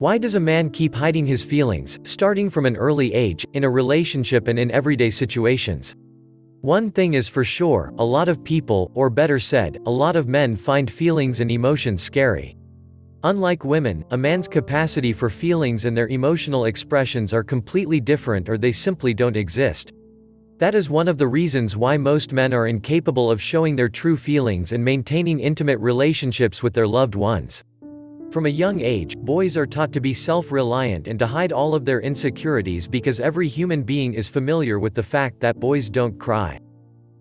Why does a man keep hiding his feelings, starting from an early age, in a relationship and in everyday situations? One thing is for sure, a lot of people, or better said, a lot of men find feelings and emotions scary. Unlike women, a man's capacity for feelings and their emotional expressions are completely different, or they simply don't exist. That is one of the reasons why most men are incapable of showing their true feelings and maintaining intimate relationships with their loved ones. From a young age, boys are taught to be self-reliant and to hide all of their insecurities because every human being is familiar with the fact that boys don't cry.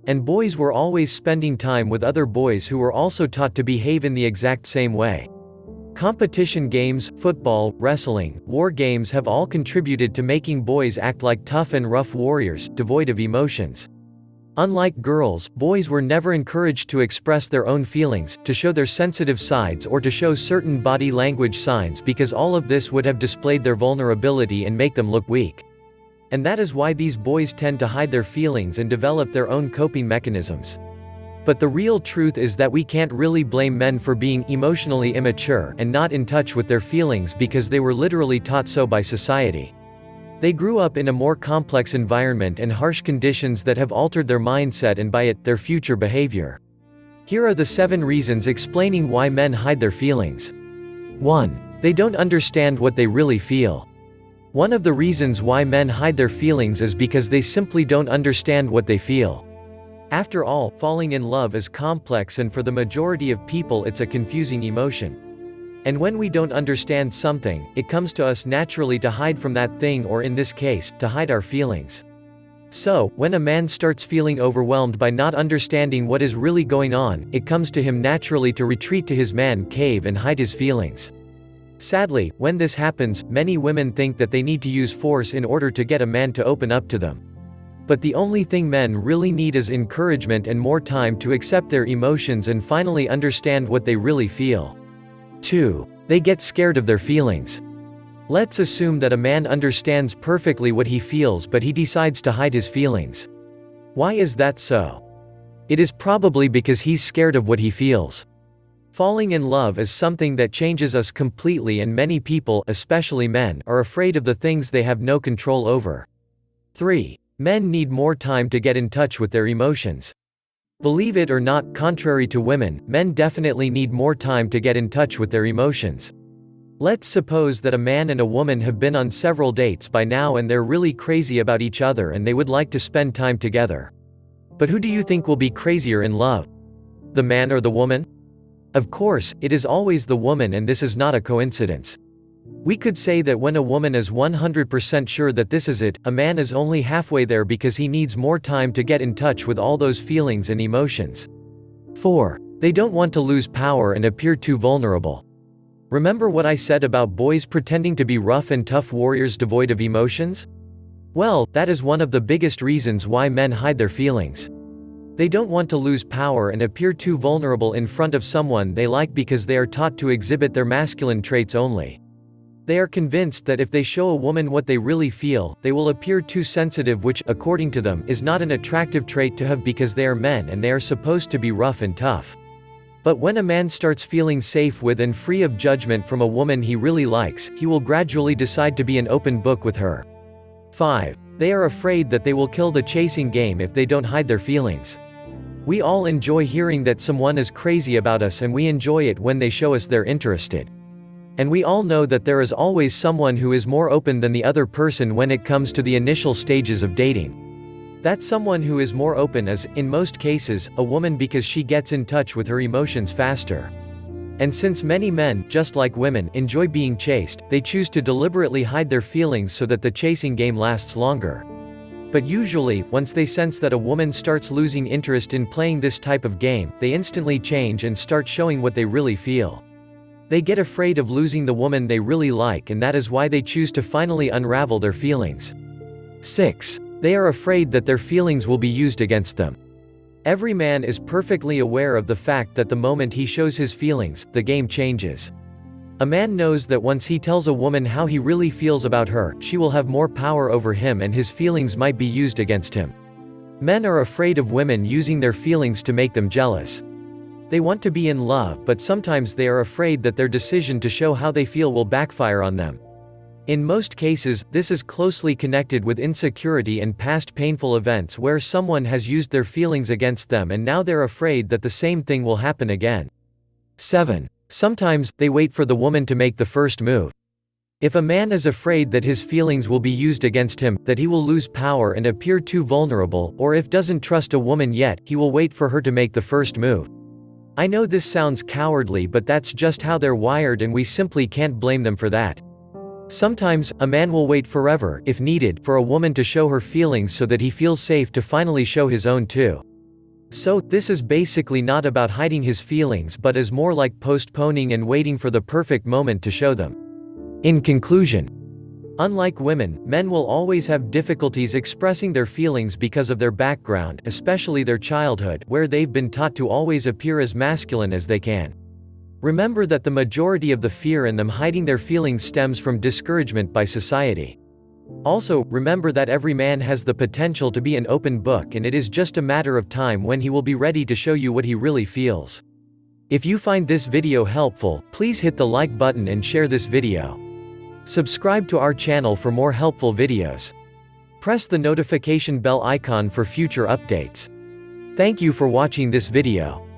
And boys were always spending time with other boys who were also taught to behave in the exact same way. Competition games, football, wrestling, war games have all contributed to making boys act like tough and rough warriors, devoid of emotions. Unlike girls, boys were never encouraged to express their own feelings, to show their sensitive sides or to show certain body language signs because all of this would have displayed their vulnerability and make them look weak. And that is why these boys tend to hide their feelings and develop their own coping mechanisms. But the real truth is that we can't really blame men for being emotionally immature and not in touch with their feelings because they were literally taught so by society. They grew up in a more complex environment and harsh conditions that have altered their mindset and by it, their future behavior. Here are the 7 reasons explaining why men hide their feelings. 1. They don't understand what they really feel. One of the reasons why men hide their feelings is because they simply don't understand what they feel. After all, falling in love is complex, and for the majority of people it's a confusing emotion. And when we don't understand something, it comes to us naturally to hide from that thing, or in this case, to hide our feelings. So, when a man starts feeling overwhelmed by not understanding what is really going on, it comes to him naturally to retreat to his man cave and hide his feelings. Sadly, when this happens, many women think that they need to use force in order to get a man to open up to them. But the only thing men really need is encouragement and more time to accept their emotions and finally understand what they really feel. 2. They get scared of their feelings. Let's assume that a man understands perfectly what he feels but he decides to hide his feelings. Why is that so? It is probably because he's scared of what he feels. Falling in love is something that changes us completely, and many people, especially men, are afraid of the things they have no control over. 3. Men need more time to get in touch with their emotions. Believe it or not, contrary to women, men definitely need more time to get in touch with their emotions. Let's suppose that a man and a woman have been on several dates by now and they're really crazy about each other and they would like to spend time together. But who do you think will be crazier in love? The man or the woman? Of course, it is always the woman, and this is not a coincidence. We could say that when a woman is 100% sure that this is it, a man is only halfway there because he needs more time to get in touch with all those feelings and emotions. 4. They don't want to lose power and appear too vulnerable. Remember what I said about boys pretending to be rough and tough warriors devoid of emotions? Well, that is one of the biggest reasons why men hide their feelings. They don't want to lose power and appear too vulnerable in front of someone they like because they are taught to exhibit their masculine traits only. They are convinced that if they show a woman what they really feel, they will appear too sensitive, which, according to them, is not an attractive trait to have because they are men and they are supposed to be rough and tough. But when a man starts feeling safe with and free of judgment from a woman he really likes, he will gradually decide to be an open book with her. 5. They are afraid that they will kill the chasing game if they don't hide their feelings. We all enjoy hearing that someone is crazy about us, and we enjoy it when they show us they're interested. And we all know that there is always someone who is more open than the other person when it comes to the initial stages of dating. That someone who is more open is, in most cases, a woman, because she gets in touch with her emotions faster. And since many men, just like women, enjoy being chased, they choose to deliberately hide their feelings so that the chasing game lasts longer. But usually, once they sense that a woman starts losing interest in playing this type of game, they instantly change and start showing what they really feel. They get afraid of losing the woman they really like, and that is why they choose to finally unravel their feelings. 6. They are afraid that their feelings will be used against them. Every man is perfectly aware of the fact that the moment he shows his feelings, the game changes. A man knows that once he tells a woman how he really feels about her, she will have more power over him and his feelings might be used against him. Men are afraid of women using their feelings to make them jealous. They want to be in love, but sometimes they are afraid that their decision to show how they feel will backfire on them. In most cases, this is closely connected with insecurity and past painful events where someone has used their feelings against them and now they're afraid that the same thing will happen again. 7. Sometimes, they wait for the woman to make the first move. If a man is afraid that his feelings will be used against him, that he will lose power and appear too vulnerable, or if doesn't trust a woman yet, he will wait for her to make the first move. I know this sounds cowardly, but that's just how they're wired and we simply can't blame them for that. Sometimes, a man will wait forever, if needed, for a woman to show her feelings so that he feels safe to finally show his own too. So, this is basically not about hiding his feelings but is more like postponing and waiting for the perfect moment to show them. In conclusion, unlike women, men will always have difficulties expressing their feelings because of their background, especially their childhood, where they've been taught to always appear as masculine as they can. Remember that the majority of the fear in them hiding their feelings stems from discouragement by society. Also, remember that every man has the potential to be an open book and it is just a matter of time when he will be ready to show you what he really feels. If you find this video helpful, please hit the like button and share this video. Subscribe to our channel for more helpful videos. Press the notification bell icon for future updates. Thank you for watching this video.